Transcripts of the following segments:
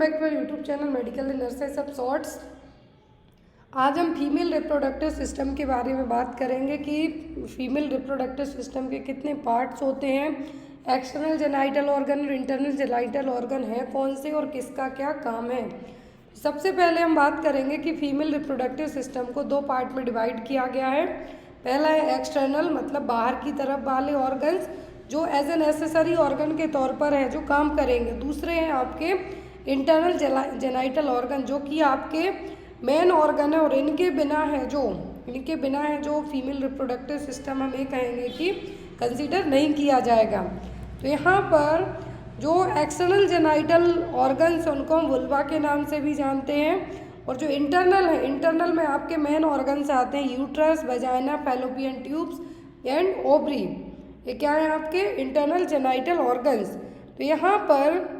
Back to YouTube channel medical nurses of shorts. आज हम female reproductive system के बारे में बात करेंगे कि फीमेल रिप्रोडक्टिव सिस्टम के कितने पार्ट्स होते हैं, एक्सटर्नल जेनाइटल ऑर्गन और इंटरनल जेनाइटल ऑर्गन है कौन से और किसका क्या काम है। सबसे पहले हम बात करेंगे कि फीमेल रिप्रोडक्टिव सिस्टम को दो पार्ट में डिवाइड किया गया है। पहला है एक्सटर्नल, मतलब बाहर की तरफ वाले ऑर्गन्स जो एज एन नेसेसरी ऑर्गन के तौर पर है जो काम करेंगे। दूसरे हैं आपके इंटरनल जेनाइटल ऑर्गन जो कि आपके मेन ऑर्गन है और इनके बिना है जो फीमेल रिप्रोडक्टिव सिस्टम हम ये कहेंगे कि कंसीडर नहीं किया जाएगा। तो यहाँ पर जो एक्सटर्नल जेनाइटल ऑर्गन्स उनको हम वुल्वा के नाम से भी जानते हैं, और जो इंटरनल है, इंटरनल में आपके मेन ऑर्गन्स आते हैं uterus, vagina, fallopian tubes and ovary. ये क्या है आपके इंटरनल जेनाइटल ऑर्गन्स। तो यहाँ पर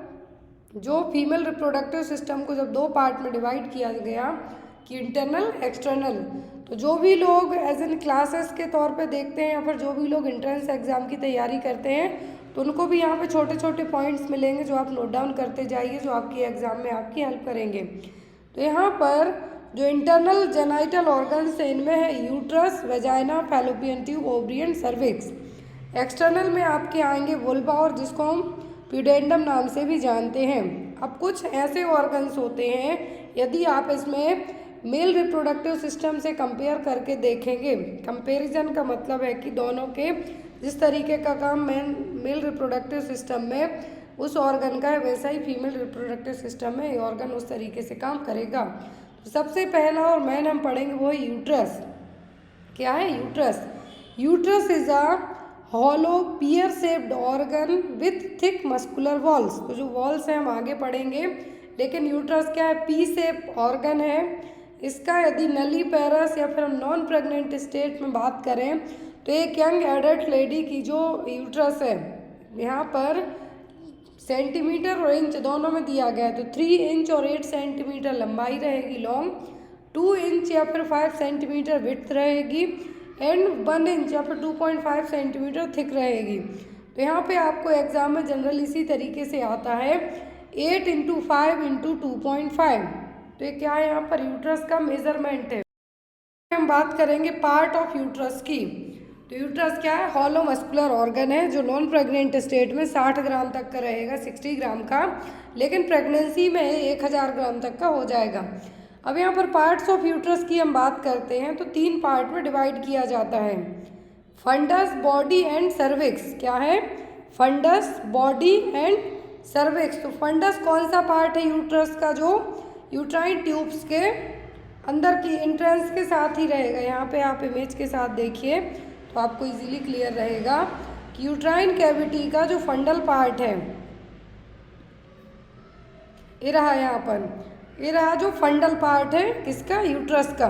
जो फीमेल रिप्रोडक्टिव सिस्टम को जब दो पार्ट में डिवाइड किया गया कि इंटरनल एक्सटर्नल, तो जो भी लोग एज एन क्लासेस के तौर पे देखते हैं या फिर जो भी लोग एंट्रेंस एग्ज़ाम की तैयारी करते हैं तो उनको भी यहाँ पे छोटे छोटे पॉइंट्स मिलेंगे जो आप नोट डाउन करते जाइए, जो आपकी एग्ज़ाम में आपकी हेल्प करेंगे। तो यहाँ पर जो इंटरनल जेनाइटल ऑर्गन्स है इनमें है uterus, vagina, fallopian tube, ovary and cervix. External में आपके आएंगे वुल्वा और जिसको हम प्यूडेंडम नाम से भी जानते हैं। अब कुछ ऐसे ऑर्गन्स होते हैं, यदि आप इसमें मेल रिप्रोडक्टिव सिस्टम से कंपेयर करके देखेंगे, कंपैरिजन का मतलब है कि दोनों के जिस तरीके का काम मेल रिप्रोडक्टिव सिस्टम में उस ऑर्गन का है वैसा ही फीमेल रिप्रोडक्टिव सिस्टम में ये ऑर्गन उस तरीके से काम करेगा। तो सबसे पहला और मेन हम पढ़ेंगे वो है यूट्रस। क्या है uterus? Uterus is a hollow pear shaped organ with thick muscular walls. तो जो वॉल्स हैं हम आगे पढ़ेंगे, लेकिन यूट्रस क्या है? पी शेप ऑर्गन है इसका। यदि नली पैरस या फिर हम नॉन प्रेग्नेंट स्टेट में बात करें तो एक यंग एडल्ट लेडी की जो यूट्रस है यहाँ पर सेंटीमीटर और इंच दोनों में दिया गया है। तो 3 इंच और 8 सेंटीमीटर लंबाई रहेगी लॉन्ग, 2 इंच या फिर 5 सेंटीमीटर विड्थ रहेगी एंड 1 इंच या फिर 2.5 सेंटीमीटर थिक रहेगी। तो यहाँ पे आपको एग्जाम में जनरल इसी तरीके से आता है 8 इंटू 5 इंटू 2.5। तो ये क्या है? यहाँ पर यूट्रस का मेजरमेंट है। हम बात करेंगे पार्ट ऑफ यूट्रस की। तो यूट्रस क्या है? हॉलो मस्कुलर ऑर्गन है जो नॉन प्रेग्नेंट स्टेट में 60 ग्राम तक का रहेगा, 60 ग्राम का, लेकिन प्रेगनेंसी में 1000 ग्राम तक का हो जाएगा। अब यहाँ पर पार्ट्स ऑफ यूट्रस की हम बात करते हैं तो 3 पार्ट में डिवाइड किया जाता है, फंडस, बॉडी एंड सर्विक्स। क्या है? Fundus, body and cervix. तो फंडस कौन सा पार्ट है यूट्रस का? जो यूट्राइन ट्यूब्स के अंदर की एंट्रेंस के साथ ही रहेगा। यहाँ पे आप इमेज के साथ देखिए तो आपको इजीली क्लियर रहेगा कि यूट्राइन कैविटी का जो फंडल पार्ट है ये रहा, यहाँ पर ये रहा जो फंडल पार्ट है किसका? यूट्रस का।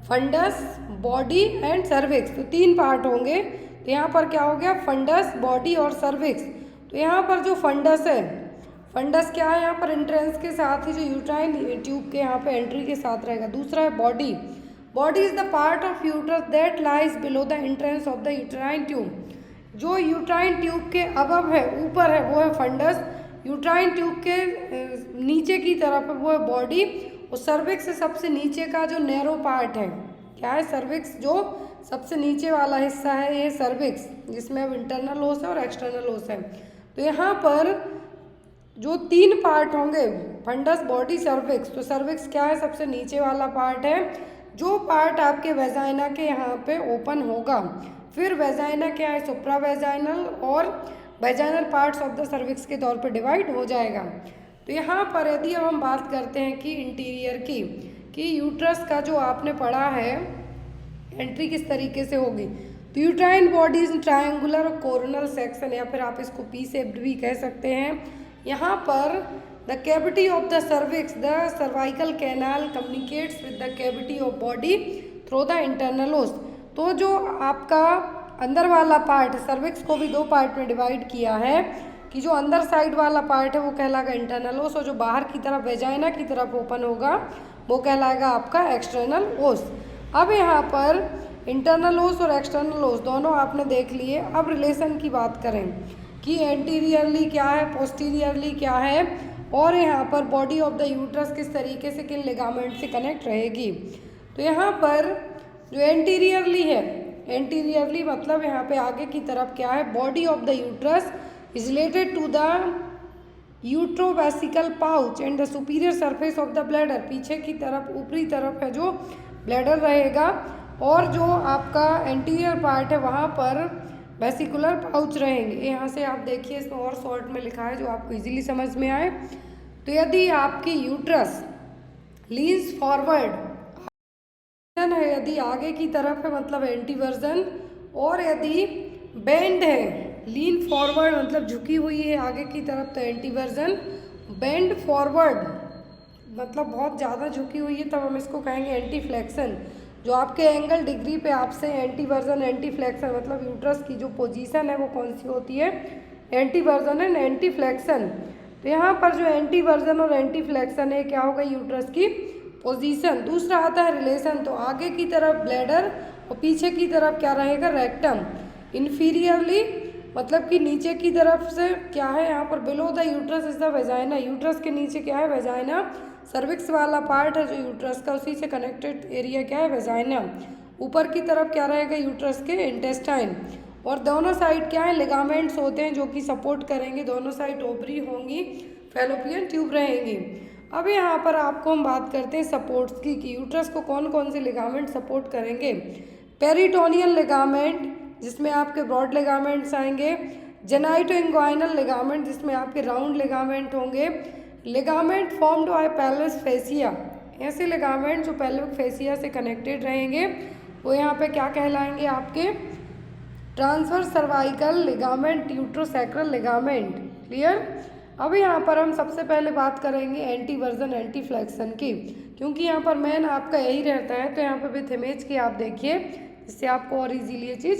फंडस, बॉडी एंड सर्विक्स, तो 3 पार्ट होंगे। तो यहाँ पर क्या हो गया? फंडस, बॉडी और सर्विक्स। तो यहाँ पर जो फंडस है, फंडस क्या है? यहाँ पर एंट्रेंस के साथ ही जो यूट्राइन ट्यूब के यहाँ पे एंट्री के साथ रहेगा। दूसरा है body. Body is the part of uterus that lies below the entrance of the uterine tube. जो यूट्राइन ट्यूब के अबव है, ऊपर है, वो है फंडस। यूट्राइन ट्यूब के नीचे की तरफ है वो है बॉडी। और सर्विक्स सबसे नीचे का जो नैरो पार्ट है, क्या है? सर्विक्स जो सबसे नीचे वाला हिस्सा है ये सर्विक्स, जिसमें अब इंटरनल ओस है और एक्सटर्नल ओस है। तो यहाँ पर जो 3 पार्ट होंगे, फंडस, बॉडी, सर्विक्स। तो सर्विक्स क्या है? सबसे नीचे वाला पार्ट है जो पार्ट आपके वेजाइना के यहाँ पे ओपन होगा। फिर वेजाइना क्या है? सुप्रा वेजाइनल और vaginal parts of the cervix के तौर पर डिवाइड हो जाएगा। तो यहाँ पर यदि हम बात करते हैं कि इंटीरियर की, कि यूट्रस का जो आपने पढ़ा है एंट्री किस तरीके से होगी, तो uterine body is triangular coronal section, या फिर आप इसको पी शेप्ड भी कह सकते हैं। यहाँ पर the cavity of the cervix, the cervical canal communicates with the cavity of body through the internal ओस। तो जो आपका अंदर वाला पार्ट, सर्विक्स को भी 2 पार्ट में डिवाइड किया है कि जो अंदर साइड वाला पार्ट है वो कहलाएगा इंटरनल ओस, और जो बाहर की तरफ वेजाइना की तरफ ओपन होगा वो कहलाएगा आपका एक्सटर्नल ओस। अब यहाँ पर इंटरनल ओस और एक्सटर्नल ओस दोनों आपने देख लिए। अब रिलेशन की बात करें कि एंटीरियरली क्या है, पोस्टीरियरली क्या है और यहाँ पर बॉडी ऑफ द यूट्रस किस तरीके से किन लिगामेंट से कनेक्ट रहेगी। तो यहाँ पर जो एंटीरियरली है, एंटीरियरली मतलब यहाँ पे आगे की तरफ क्या है, body of the uterus is related to the uterovesical pouch and the superior surface of the bladder. पीछे की तरफ, ऊपरी तरफ है जो ब्लैडर रहेगा, और जो आपका एंटीरियर पार्ट है वहाँ पर वेसिकुलर पाउच रहेंगे। यहाँ से आप देखिए, इसमें और शॉर्ट में लिखा है जो आपको इजीली समझ में आए। तो यदि आपकी यूट्रस लीन्स फॉरवर्ड है, यदि आगे की तरफ है मतलब एंटीवर्जन, और यदि बेंड है, लीन फॉरवर्ड मतलब झुकी हुई है आगे की तरफ तो एंटीवर्जन, बेंड फॉरवर्ड मतलब बहुत ज़्यादा झुकी हुई है तब हम इसको कहेंगे एंटी फ्लेक्शन। जो आपके एंगल डिग्री पे आपसे एंटीवर्जन एंटी फ्लेक्शन मतलब यूट्रस की जो पोजीशन है वो कौन सी होती है, एंटीवर्जन एंड एंटी फ्लेक्शन। तो यहाँ पर जो एंटीवर्जन और एंटी फ्लेक्शन है क्या होगा, यूट्रस की पोजीशन। दूसरा आता है रिलेशन, तो आगे की तरफ ब्लैडर और पीछे की तरफ क्या रहेगा, रेक्टम। इन्फीरियरली मतलब कि नीचे की तरफ से क्या है, यहाँ पर below the uterus is the vagina, uterus के नीचे क्या है, वेजाइना। सर्विक्स वाला पार्ट है जो यूट्रस का, उसी से कनेक्टेड एरिया क्या है, वेजाइना। ऊपर की तरफ क्या रहेगा, यूट्रस के इंटेस्टाइन। और दोनों साइड क्या है, लिगामेंट्स होते हैं जो कि सपोर्ट करेंगे, दोनों साइड ओवरी होंगी, फैलोपियन ट्यूब रहेंगी। अब यहाँ पर आपको हम बात करते हैं सपोर्ट्स की कि यूट्रस को कौन कौन से लिगामेंट सपोर्ट करेंगे। पेरिटोनियल लिगामेंट जिसमें आपके ब्रॉड लिगामेंट्स आएंगे, जेनाइटो इंग्वाइनल लिगामेंट जिसमें आपके राउंड लिगामेंट होंगे, ligament formed by pelvis fascia, ऐसे लिगामेंट जो पेल्विक फेसिया से कनेक्टेड रहेंगे वो यहाँ पे क्या कहलाएंगे, आपके transverse cervical ligament, uterosacral ligament. Clear. अब यहाँ पर हम सबसे पहले बात करेंगे एंटीवर्जन एंटी फ्लेक्शन की, क्योंकि यहाँ पर मेन आपका यही रहता है। तो यहाँ पे विथ इमेज की आप देखिए, इससे आपको और इजीली ये चीज़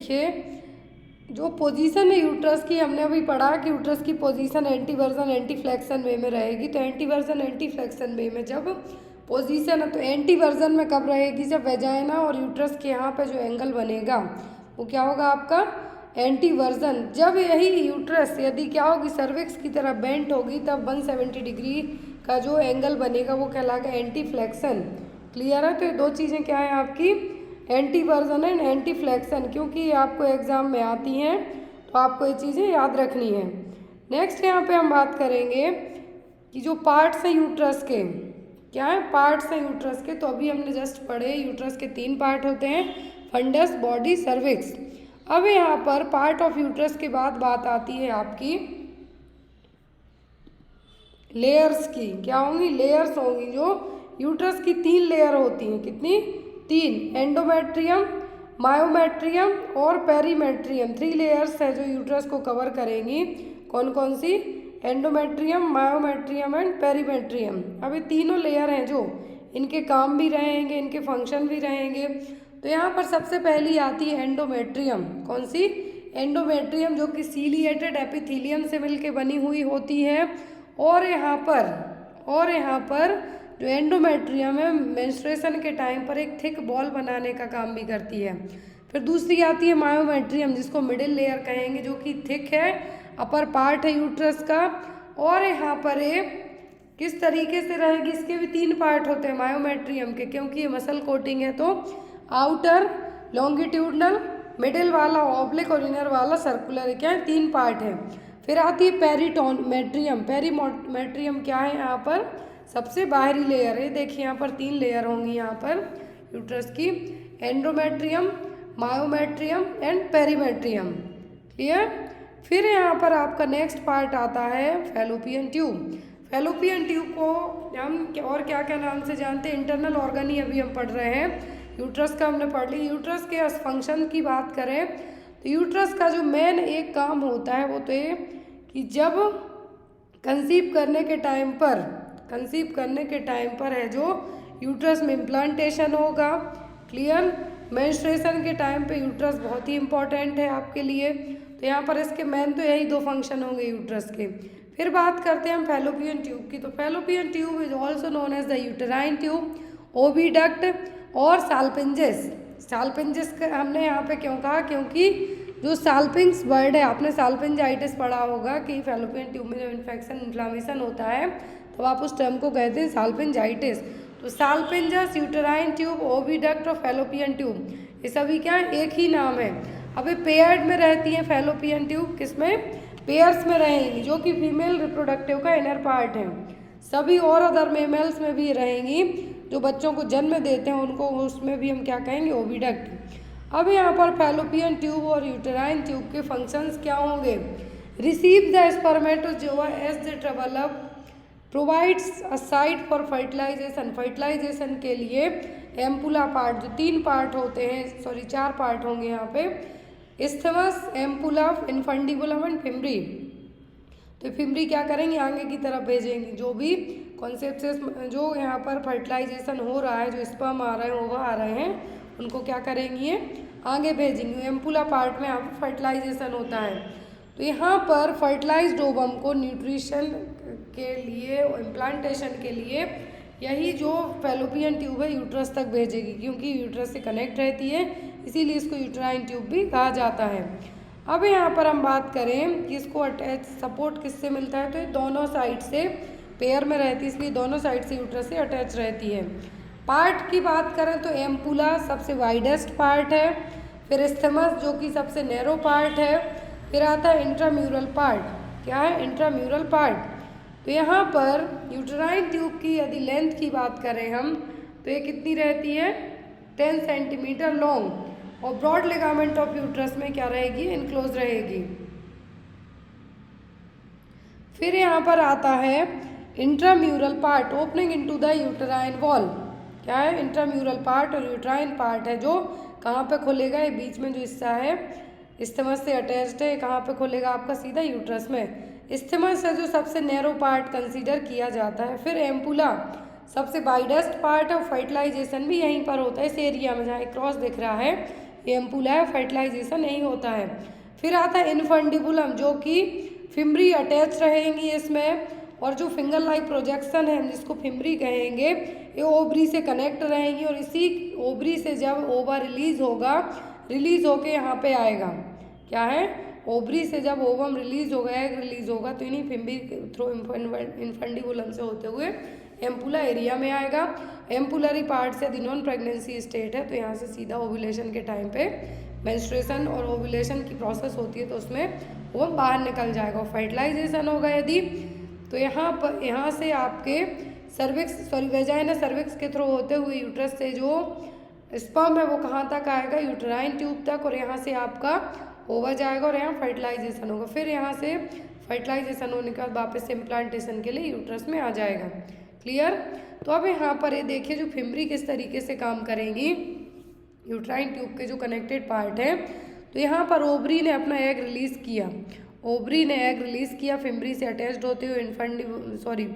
देखिए। जो पोजीशन है यूट्रस की, हमने अभी पढ़ा कि यूट्रस की पोजीशन एंटीवर्जन एंटी फ्लेक्शन वे में रहेगी। तो एंटीवर्जन एंटी फ्लेक्शन वे में जब पोजीशन है तो एंटीवर्जन में कब रहेगी, जब वेजाइना और यूट्रस के यहाँ पे जो एंगल बनेगा वो क्या होगा, आपका एंटीवर्जन। जब यही यूट्रस यदि क्या होगी, सर्विक्स की तरफ बेंट होगी, तब 170 डिग्री का जो एंगल बनेगा वो कहलाएगा एंटी फ्लेक्शन। क्लियर है। तो ये दो चीज़ें क्या है आपकी, एंटीवर्जन एंड एंटी फ्लेक्शन, क्योंकि ये आपको एग्जाम में आती हैं तो आपको ये चीज़ें याद रखनी है। नेक्स्ट यहाँ पे हम बात करेंगे कि जो पार्ट्स हैं यूट्रस के, क्या है, पार्ट्स हैं यूट्रस के। तो अभी हमने जस्ट पढ़े यूट्रस के 3 पार्ट होते हैं, फंडस, बॉडी, सर्विक्स। अब यहाँ पर पार्ट ऑफ यूट्रस के बाद बात आती है आपकी लेयर्स की। क्या होंगी, लेयर्स होंगी। जो यूट्रस की 3 लेयर होती हैं, कितनी, 3, एंडोमेट्रियम, मायोमेट्रियम और पेरीमेट्रियम। 3 लेयर्स है जो यूट्रस को कवर करेंगी। कौन कौन सी, एंडोमेट्रियम, मायोमेट्रियम एंड पेरीमेट्रियम। अब ये तीनों लेयर हैं जो इनके काम भी रहेंगे, इनके फंक्शन भी रहेंगे। तो यहाँ पर सबसे पहली आती है एंडोमेट्रियम। कौन सी, एंडोमेट्रियम, जो कि सीलिएटेड एपिथेलियम से मिलके बनी हुई होती है। और यहाँ पर जो एंडोमेट्रियम है मेंस्ट्रुएशन के टाइम पर एक थिक बॉल बनाने का काम भी करती है। फिर दूसरी आती है मायोमेट्रियम, जिसको मिडिल लेयर कहेंगे, जो कि थिक है, अपर पार्ट है यूट्रस का। और यहाँ पर एक किस तरीके से रहेगी, इसके भी 3 पार्ट होते हैं मायोमेट्रियम के, क्योंकि ये मसल कोटिंग है। तो आउटर लॉन्गिट्यूडनल, मिडिल वाला ऑब्लिक और इनर वाला सर्कुलर, क्या है, 3 पार्ट है। फिर आती है पेरिटोमेट्रियम। पेरीमेट्रियम क्या है, यहाँ पर सबसे बाहरी लेयर है। देखिए यहाँ पर 3 लेयर होंगी यहाँ पर यूट्रस की, endometrium, myometrium and perimetrium. Clear. फिर यहाँ पर आपका नेक्स्ट पार्ट आता है फैलोपियन ट्यूब। फैलोपियन ट्यूब को हम और क्या क्या नाम से जानते हैं, इंटरनल ऑर्गन ही अभी हम पढ़ रहे हैं। यूट्रस का हमने पढ़ ली। यूट्रस के फंक्शन की बात करें तो यूट्रस का जो मेन एक काम होता है वो तो ये कि जब कंसीव करने के टाइम पर है जो यूट्रस में इम्प्लांटेशन होगा। क्लियर। मेंस्ट्रुएशन के टाइम पे यूट्रस बहुत ही इंपॉर्टेंट है आपके लिए। तो यहाँ पर इसके मेन तो यही 2 फंक्शन होंगे यूट्रस के। फिर बात करते हैं हम फैलोपियन ट्यूब की। तो fallopian tube is also known as the uterine tube, oviduct और साल्पिंजेस। साल्पिंजेस हमने यहाँ पे क्यों कहा, क्योंकि जो साल्पिंग्स वर्ड है, आपने साल्पिंजाइटिस पढ़ा होगा कि फैलोपियन ट्यूब में जब इन्फेक्शन इन्फ्लामेशन होता है तो आप उस टर्म को कहते हैं साल्पिंजाइटिस। तो साल्पिंजस, यूटेराइन ट्यूब, ओविडक्ट और फैलोपियन ट्यूब, ये सभी क्या है, एक ही नाम है। अभी पेयर्ड में रहती है फैलोपियन ट्यूब, किसमें, पेयर्स में रहेंगी, जो कि फीमेल रिप्रोडक्टिव का इनर पार्ट है। सभी और अदर मेमल्स में भी रहेंगी, जो बच्चों को जन्म देते हैं उनको, उसमें भी हम क्या कहेंगे, ओविडक्ट। अब यहाँ पर फैलोपियन ट्यूब और यूटेराइन ट्यूब के फंक्शंस क्या होंगे, receive the spermatozoa as they develop, provides a site for fertilization, fertilization के लिए एम्पुला पार्ट, जो 3 पार्ट होते हैं, सॉरी 4 पार्ट होंगे यहाँ पे, isthmus, ampulla, infundibulum and fimbriae. तो फिम्बरी क्या करेंगे, आगे की तरफ भेजेंगी, जो भी कॉन्सेप्ट से जो यहाँ पर फर्टिलाइजेशन हो रहा है, जो स्पर्म आ रहे हैं, ओवा आ रहे हैं, उनको क्या करेंगी, ये आगे भेजेंगी। एम्पुला पार्ट में यहाँ पर फर्टिलाइजेशन होता है। तो यहाँ पर फर्टिलाइज्ड ओवम को न्यूट्रिशन के लिए, इम्प्लांटेशन के लिए यही जो फैलोपियन ट्यूब है यूट्रस तक भेजेगी, क्योंकि यूट्रस से कनेक्ट रहती है, इसीलिए इसको यूट्राइन ट्यूब भी कहा जाता है। अब यहाँ पर हम बात करें कि इसको अटैच सपोर्ट किससे मिलता है, तो ये दोनों साइड से पेयर में रहती है, इसलिए दोनों साइड से यूट्रस से अटैच रहती है। पार्ट की बात करें तो एम्पुला सबसे वाइडेस्ट पार्ट है, फिर इस्थमस जो कि सबसे नैरो पार्ट है, फिर आता है इंट्राम्यूरल पार्ट। क्या है, इंट्राम्यूरल पार्ट। तो यहाँ पर यूटेराइन ट्यूब की यदि लेंथ की बात करें हम, तो ये कितनी रहती है, 10 सेंटीमीटर लॉन्ग, और ब्रॉड लिगामेंट ऑफ यूट्रस में क्या रहेगी, इनक्लोज रहेगी। फिर यहाँ पर आता है intramural part, opening into the uterine wall. क्या है, इंट्राम्यूरल पार्ट और यूटेराइन पार्ट है, जो कहाँ पे खुलेगा, ये बीच में जो हिस्सा है इस्थमस से अटैच्ड है, कहाँ पे खुलेगा आपका, सीधा यूट्रस में। इस्थमस है जो सबसे नैरो पार्ट कंसीडर किया जाता है। फिर एम्पुला सबसे वाइडेस्ट पार्ट है, फर्टिलाइजेशन भी यहीं पर होता है, इस एरिया में जहाँ क्रॉस दिख रहा है, ये एम्पुला है, फर्टिलाइजेशन यहीं होता है। फिर आता है इनफंडिबुलम, जो कि फिम्बरी अटैच रहेंगी इसमें, और जो फिंगर लाइक प्रोजेक्शन है, जिसको फिम्बरी कहेंगे, ये ओवरी से कनेक्ट रहेंगी, और इसी ओवरी से जब ओवा रिलीज होगा, रिलीज होके यहाँ पे आएगा, क्या है, ओवरी से जब ओवम रिलीज होगा, एग रिलीज होगा, तो इन्हीं फिम्बरी के थ्रू इनफंडिबुलम से होते हुए एम्पुला एरिया में आएगा। एम्पुलरी पार्ट से यदि नॉन प्रेगनेंसी स्टेट है, तो यहाँ से सीधा ओव्यूलेशन के टाइम पे मेंस्ट्रुएशन और ओव्यूलेशन की प्रोसेस होती है, तो उसमें वो बाहर निकल जाएगा। और फर्टिलाइजेशन होगा यदि, तो यहाँ से आपके सर्विक्स, सॉरी वेजाइना सर्विक्स के थ्रू होते हुए यूट्रस से जो स्पर्म है वो कहाँ तक आएगा, यूटेराइन ट्यूब तक, और यहाँ से आपका ओवा जाएगा, और यहाँ फर्टिलाइजेशन होगा। फिर यहाँ से फर्टिलाइजेशन होने के बाद वापस इम्प्लांटेशन के लिए यूट्रस में आ जाएगा। क्लियर। तो अब यहाँ पर ये देखिए जो फिम्बरी किस तरीके से काम करेंगी, यूटेराइन ट्यूब के जो कनेक्टेड पार्ट है, तो यहाँ पर ओवरी ने अपना एग रिलीज किया, ओवरी ने एग रिलीज किया, फिम्बरी से अटैच्ड होते हुए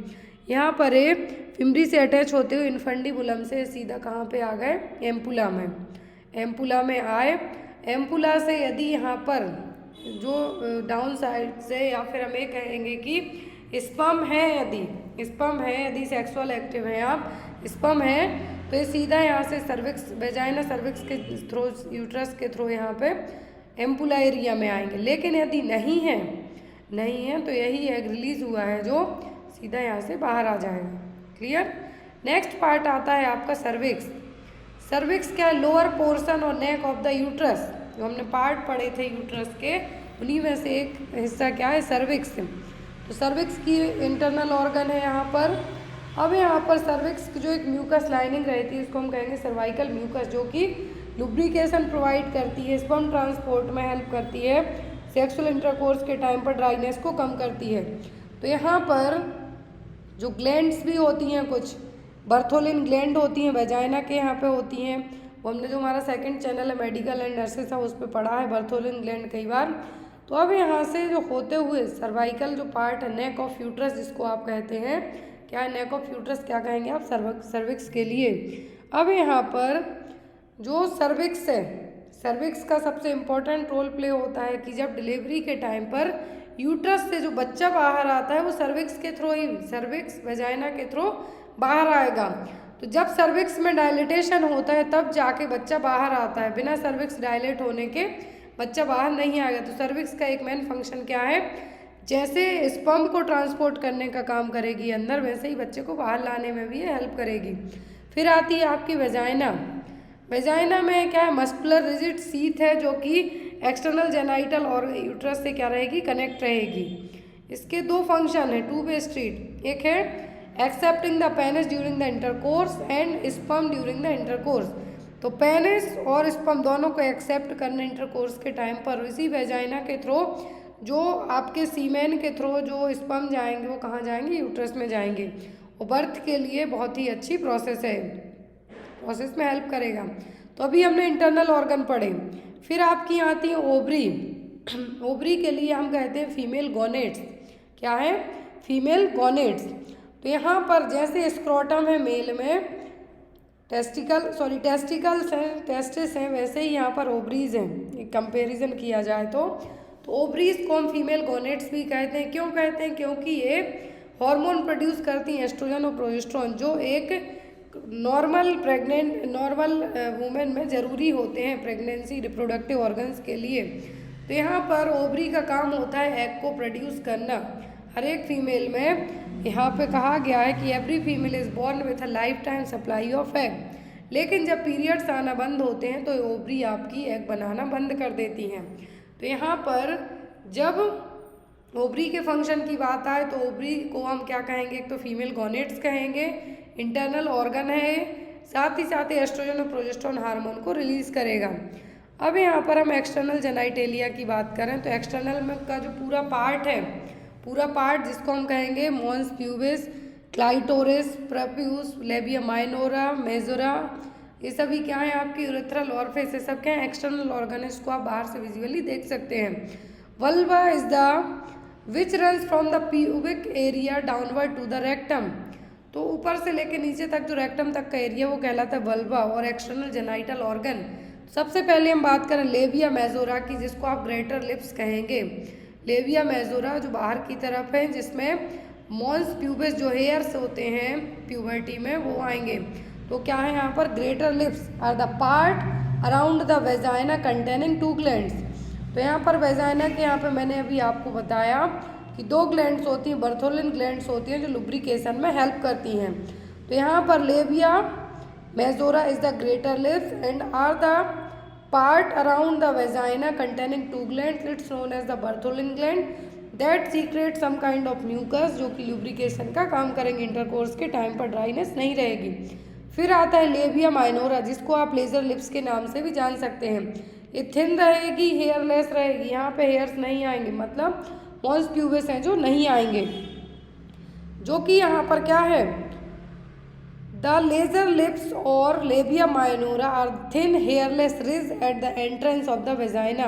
यहाँ पर ये फिम्बरी से अटैच होते हुए इनफंडिबुलम से सीधा कहाँ पे आ गए, एम्पुला में। एम्पुला में आए, एम्पुला से यदि यहाँ पर जो डाउन साइड से, या फिर हम ये कहेंगे कि स्पर्म है, यदि सेक्सुअल एक्टिव है आप, स्पर्म है, तो ये सीधा यहाँ से सर्विक्स, वेजाइना सर्विक्स के थ्रू, यूट्रस के थ्रू यहाँ पे एम्पुला एरिया में आएंगे। लेकिन यदि नहीं है तो यही एग रिलीज हुआ है जो सीधा यहाँ से बाहर आ जाएगा। क्लियर। नेक्स्ट पार्ट आता है आपका सर्विक्स। सर्विक्स क्या है, लोअर पोर्शन और नेक ऑफ द यूट्रस। जो हमने पार्ट पढ़े थे यूट्रस के, उन्हीं में से एक हिस्सा क्या है, सर्विक्स। तो सर्विक्स की इंटरनल ऑर्गन है यहाँ पर। अब यहाँ पर सर्विक्स की जो एक म्यूकस लाइनिंग रहती है, इसको हम कहेंगे सर्वाइकल म्यूकस, जो कि लुब्रिकेशन प्रोवाइड करती है, स्पर्म ट्रांसपोर्ट में हेल्प करती है, सेक्सुअल इंटरकोर्स के टाइम पर ड्राइनेस को कम करती है। तो यहाँ पर जो ग्लैंड्स भी होती हैं, कुछ बर्थोलिन ग्लैंड होती हैं, वेजाइना के यहाँ पे होती हैं, वो हमने जो हमारा सेकंड चैनल है मेडिकल एंड नर्सेस था, उस पर पढ़ा है बर्थोलिन ग्लैंड कई बार। तो अब यहाँ से जो होते हुए सर्वाइकल जो पार्ट है, नेक ऑफ यूट्रस जिसको आप कहते हैं, क्या है नेक ऑफ यूट्रस, क्या कहेंगे आप, सर्विक्स के लिए। अब यहाँ पर जो सर्विक्स है, सर्विक्स का सबसे इम्पोर्टेंट रोल प्ले होता है कि जब डिलीवरी के टाइम पर यूट्रस से जो बच्चा बाहर आता है वो सर्विक्स के थ्रू ही, सर्विक्स वेजाइना के थ्रू बाहर आएगा। तो जब सर्विक्स में डायलिटेशन होता है तब जाके बच्चा बाहर आता है, बिना सर्विक्स डायलेट होने के बच्चा बाहर नहीं आएगा। तो सर्विक्स का एक मेन फंक्शन क्या है, जैसे स्पर्म को ट्रांसपोर्ट करने का काम करेगी अंदर, वैसे ही बच्चे को बाहर लाने में भी ये हेल्प करेगी। फिर आती है आपकी वेजाइना। वेजाइना में क्या है, मस्कुलर रिजिड सीथ है जो कि एक्सटर्नल जेनाइटल और यूट्रस से क्या रहेगी, कनेक्ट रहेगी। इसके दो फंक्शन है, टू वे स्ट्रीट। एक है accepting the penis during the intercourse and sperm during the intercourse. तो पेनिस और स्पर्म दोनों को एक्सेप्ट करने इंटरकोर्स के टाइम पर इसी वेजाइना के थ्रू जो आपके सीमेन के थ्रू जो स्पर्म जाएंगे वो कहाँ जाएंगे, यूट्रस में जाएंगे। और बर्थ के लिए बहुत ही अच्छी प्रोसेस है, प्रोसेस में हेल्प करेगा। तो अभी हमने इंटरनल ऑर्गन पढ़े। फिर आपकी आती है ओवरी। ओवरी के लिए हम कहते हैं फीमेल गोनेट्स। क्या है, फीमेल गोनेट्स। तो यहाँ पर जैसे स्क्रोटम है मेल में, टेस्टिकल्स हैं, टेस्टिस हैं, वैसे ही यहाँ पर ओवरीज हैं। एक कंपेरिजन किया जाए तो ओवरीज को हम फीमेल गोनेट्स भी कहते हैं। क्यों कहते हैं, क्योंकि ये हार्मोन प्रोड्यूस करती हैं, एस्ट्रोजन और प्रोजेस्टेरोन, जो एक नॉर्मल वुमेन में ज़रूरी होते हैं प्रेगनेंसी रिप्रोडक्टिव ऑर्गन्स के लिए। तो यहाँ पर ओवरी का काम होता है एग को प्रोड्यूस करना हर एक फीमेल में। यहाँ पे कहा गया है कि every female is born with a lifetime supply of egg. लेकिन जब पीरियड्स आना बंद होते हैं तो ओवरी आपकी एग बनाना बंद कर देती हैं। तो यहाँ पर जब ओवरी के फंक्शन की बात आए तो ओवरी को हम क्या कहेंगे, एक तो फीमेल गोनेट्स कहेंगे, इंटरनल ऑर्गन है, साथ ही साथ एस्ट्रोजन और प्रोजेस्टेरोन हार्मोन को रिलीज करेगा। अब यहाँ पर हम एक्सटर्नल जेनाइटेलिया की बात करें तो एक्सटर्नल में का जो पूरा पार्ट है, पूरा पार्ट जिसको हम कहेंगे mons pubis, clitoris, prepuce, labia minora, majora, ये सभी क्या है आपकी यूरेथ्रल ऑर्फिस, ये सब क्या है एक्सटर्नल ऑर्गन, इसको आप बाहर से विजुअली देख सकते हैं। Vulva is the which runs from the pubic area downward to the rectum. तो ऊपर से लेके नीचे तक जो रेक्टम तक का एरिया वो कहलाता है वल्वा। और एक्सटर्नल जेनाइटल ऑर्गन, सबसे पहले हम बात करें लेबिया मेजोरा की, जिसको आप ग्रेटर लिप्स कहेंगे। लेबिया मेजोरा जो बाहर की तरफ है, जिसमें मॉन्स प्यूबिस जो हेयर्स होते हैं प्यूबर्टी में वो आएंगे। तो क्या है यहाँ पर, greater lips are the part around the vagina containing 2 glands. तो यहाँ पर वेजाइना के यहाँ पे मैंने अभी आपको बताया कि 2 ग्लैंड्स होती हैं, बर्थोलिन ग्लैंड्स होती हैं जो लुब्रिकेशन में हेल्प करती हैं। तो यहाँ पर labia majora is the greater lips and are the part around the vagina containing 2 glands, it's known as the Bartholin gland that secrete some kind of mucus, जो कि लुब्रिकेशन का काम करेंगे, इंटरकोर्स के टाइम पर ड्राइनेस नहीं रहेगी। फिर आता है लेबिया माइनोरा, जिसको आप लेजर लिप्स के नाम से भी जान सकते हैं। ये थिन रहेगी, हेयरलेस रहेगी, यहाँ पे हेयर्स नहीं आएंगे, मतलब मॉन्स प्यूबिस हैं जो नहीं आएंगे, जो कि यहाँ पर क्या है, द लेजर लिप्स और labia minora are thin hairless ridge at the entrance of the vagina.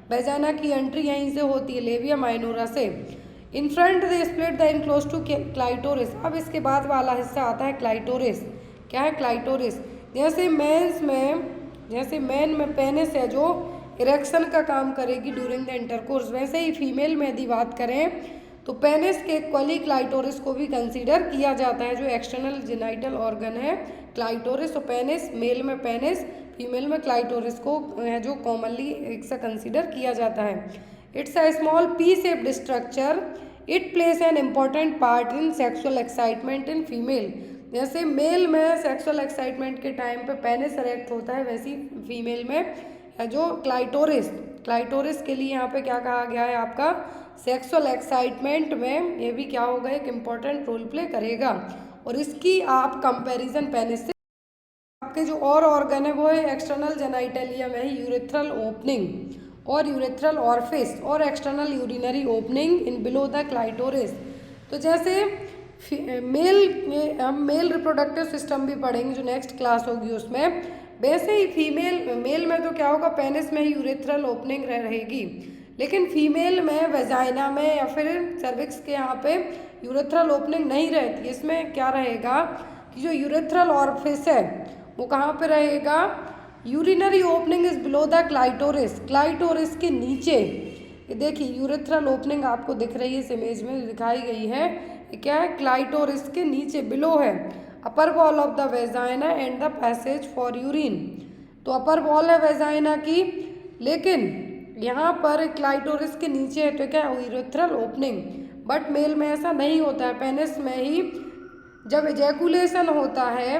Vagina की एंट्री यहीं से होती है, लेबिया माइनोरा से। In front they split the enclose to clitoris. अब इसके बाद वाला हिस्सा आता है क्लाइटोरिस। क्या है क्लाइटोरिस, जैसे मेन में पेनिस है जो इरेक्शन का काम करेगी ड्यूरिंग द इंटरकोर्स, वैसे ही फीमेल में यदि बात करें तो पेनिस के इक्वली क्लाइटोरिस को भी कंसीडर किया जाता है, जो एक्सटर्नल जेनाइटल ऑर्गन है क्लाइटोरिस। तो पेनिस, मेल में पेनिस, फीमेल में क्लाइटोरिस को है जो कॉमनली एक सा कंसीडर किया जाता है। It's a small P shaped structure, it place an important part in sexual excitement in female. जैसे मेल में सेक्सुअल एक्साइटमेंट के टाइम पे पेनिस इरेक्ट होता है, वैसी फीमेल में जो क्लाइटोरिस के लिए यहाँ पे क्या कहा गया है, आपका सेक्सुअल एक्साइटमेंट में ये भी क्या होगा, एक इम्पॉर्टेंट रोल प्ले करेगा। और इसकी आप कंपैरिजन पेनिस से, आपके जो और ऑर्गन है वो है एक्सटर्नल जेनाइटेलिया में ही यूरेथ्रल ओपनिंग और यूरेथ्रल ऑर्फिस और external urinary opening in below the clitoris. तो जैसे हम मेल रिप्रोडक्टिव सिस्टम भी पढ़ेंगे जो नेक्स्ट क्लास होगी उसमें, वैसे ही मेल में तो क्या होगा, पेनिस में ही यूरेथ्रल ओपनिंग रहेगी, लेकिन फीमेल में वेजाइना में या फिर सर्विक्स के यहाँ पे यूरेथ्रल ओपनिंग नहीं रहती। इसमें क्या रहेगा कि जो यूरेथ्रल ऑर्फिस है वो कहाँ पे रहेगा, urinary opening is below the clitoris, clitoris के नीचे। ये देखिए यूरेथ्रल ओपनिंग आपको दिख रही है, इस इमेज में दिखाई गई है, ये क्या है, क्लाइटोरिस के नीचे बिलो है, upper wall of the vagina and the passage for urine. तो अपर वॉल है वेजाइना की, लेकिन यहाँ पर क्लाइटोरिस के नीचे है तो क्या है यूरेथ्रल ओपनिंग, बट मेल में ऐसा नहीं होता है। पेनिस में ही जब एजैकुलेशन होता है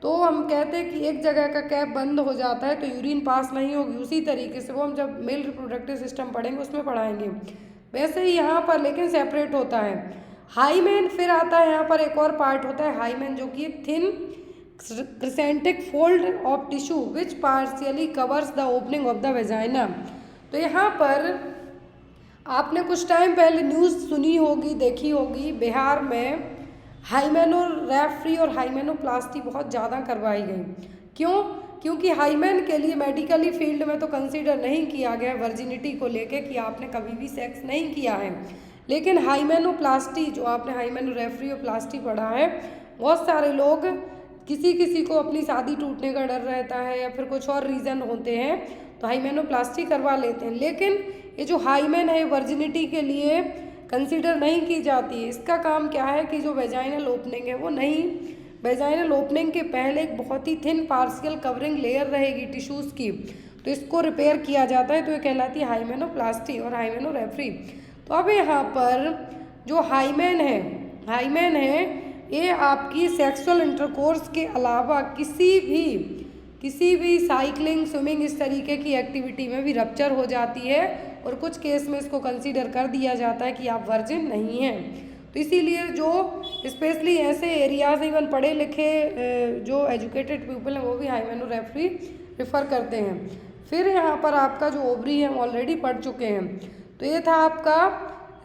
तो हम कहते हैं कि एक जगह का कैप बंद हो जाता है तो यूरिन पास नहीं होगी। उसी तरीके से वो हम जब मेल रिप्रोडक्टिव सिस्टम पढ़ेंगे उसमें पढ़ाएंगे। वैसे ही यहाँ पर लेकिन सेपरेट होता है। हाइमेन फिर आता है, यहाँ पर एक और पार्ट होता है हाइमेन, जो कि thin crescentic fold of tissue which partially covers the opening of the vagina. तो यहाँ पर आपने कुछ टाइम पहले न्यूज़ सुनी होगी, देखी होगी, बिहार में हाइमेनोरेफ्री और हाइमेनोप्लास्टी बहुत ज़्यादा करवाई गई। क्यों? क्योंकि हाइमेन के लिए मेडिकली फील्ड में तो कंसीडर नहीं किया गया वर्जिनिटी को लेके कि आपने कभी भी सेक्स नहीं किया है, लेकिन हाइमेनोप्लास्टी जो आपने हाइमेनोरेफ्री और प्लास्टी पढ़ा है, बहुत सारे लोग किसी को अपनी शादी टूटने का डर रहता है या फिर कुछ और रीज़न होते हैं तो हाइमेनोप्लास्टी करवा लेते हैं। लेकिन ये जो हाइमेन है वर्जिनिटी के लिए कंसीडर नहीं की जाती है। इसका काम क्या है कि जो वेजाइनल ओपनिंग है वो नहीं, वेजाइनल ओपनिंग के पहले एक बहुत ही थिन पार्शियल कवरिंग लेयर रहेगी टिश्यूज़ की, तो इसको रिपेयर किया जाता है, तो ये कहलाती है हाइमेनोप्लास्टी और हाइमेनोरेफ्री। तो अब यहाँ पर जो हाइमेन है ये आपकी सेक्सुअल इंटरकोर्स के अलावा किसी भी साइकिलिंग, स्विमिंग, इस तरीके की एक्टिविटी में भी रप्चर हो जाती है और कुछ केस में इसको कंसीडर कर दिया जाता है कि आप वर्जिन नहीं हैं। तो इसीलिए जो स्पेशली ऐसे एरियाज, इवन पढ़े लिखे जो एजुकेटेड पीपल हैं वो भी हाइमेनोरेफ्री रिफ़र करते हैं। फिर यहाँ पर आपका जो ओवरी है हम ऑलरेडी पढ़ चुके हैं। तो ये था आपका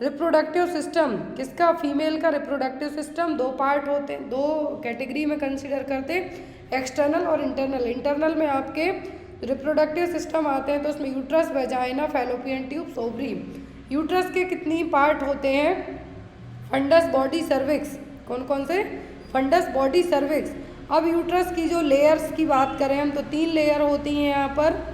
रिप्रोडक्टिव सिस्टम। किसका? फीमेल का रिप्रोडक्टिव सिस्टम। दो पार्ट होते हैं, दो कैटेगरी में कंसीडर करते हैं, एक्सटर्नल और इंटरनल। इंटरनल में आपके रिप्रोडक्टिव सिस्टम आते हैं तो उसमें uterus, vagina, fallopian tubes, ovary. Uterus के कितनी पार्ट होते हैं? Fundus, body, cervix. कौन कौन से? Fundus, body, cervix. अब यूट्रस की जो लेयर्स की बात करें हम तो 3 लेयर होती हैं यहाँ पर,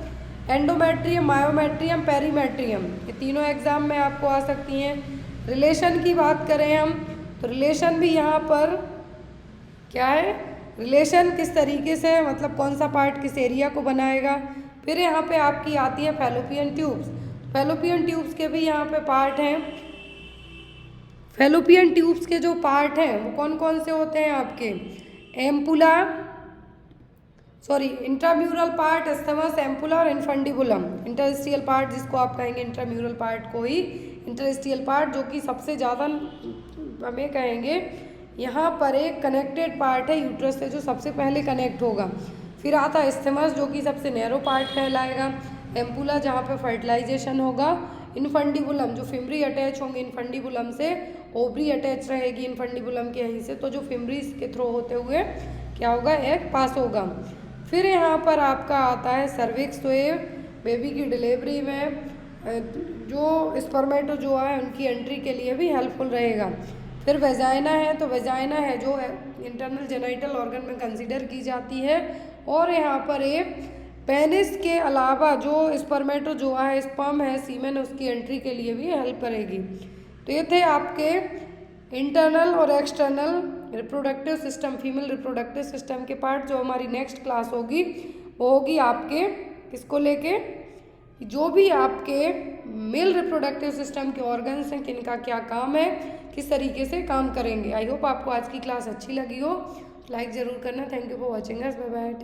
एंडोमेट्रियम, मायोमेट्रियम, पेरीमेट्रियम। ये तीनों एग्जाम में आपको आ सकती हैं। रिलेशन की बात करें हम तो रिलेशन भी यहाँ पर क्या है, रिलेशन किस तरीके से, मतलब कौन सा पार्ट किस एरिया को बनाएगा। फिर यहाँ पे आपकी आती है फैलोपियन ट्यूब्स। फैलोपियन ट्यूब्स के भी यहाँ पे पार्ट हैं। फैलोपियन ट्यूब्स के जो पार्ट हैं वो कौन कौन से होते हैं आपके? Ampulla, intramural part, isthmus, ampulla और इन्फंडिबुलम। इंटरस्टियल पार्ट जिसको आप कहेंगे इंट्राम्यूरल पार्ट को ही इंटरस्टियल पार्ट, जो कि सबसे ज़्यादा हमें कहेंगे यहाँ पर एक कनेक्टेड पार्ट है यूट्रस से, जो सबसे पहले कनेक्ट होगा। फिर आता है एस्थमस जो कि सबसे नैरो पार्ट कहलाएगा, एम्पुला जहाँ पे फर्टिलाइजेशन होगा, इनफंडिबुलम जो फिमरी अटैच होंगे इनफंडिबुलम से, ओवरी अटैच रहेगी इनफंडिबुलम के यहीं से, तो जो फिमरीज के थ्रू होते हुए क्या होगा, एग पास होगा। फिर यहाँ पर आपका आता है सर्विक्स, तो ये बेबी की डिलीवरी में जो स्पर्मेटोजोआ है उनकी एंट्री के लिए भी हेल्पफुल रहेगा। फिर वेजाइना है, तो वेजाइना है जो इंटरनल जेनाइटल ऑर्गन में कंसीडर की जाती है, और यहाँ पर ये पेनिस के अलावा जो स्पर्मेटोजोआ है, स्पर्म है, सीमेन, उसकी एंट्री के लिए भी हेल्प करेगी। तो ये थे आपके इंटरनल और external reproductive system, female reproductive system के पार्ट। जो हमारी नेक्स्ट क्लास होगी वो होगी आपके किसको लेके, जो भी आपके मेल रिप्रोडक्टिव सिस्टम के ऑर्गन्स हैं, किनका क्या काम है, किस तरीके से काम करेंगे। आई होप आपको आज की क्लास अच्छी लगी हो, लाइक ज़रूर करना। Thank you for watching us, bye bye.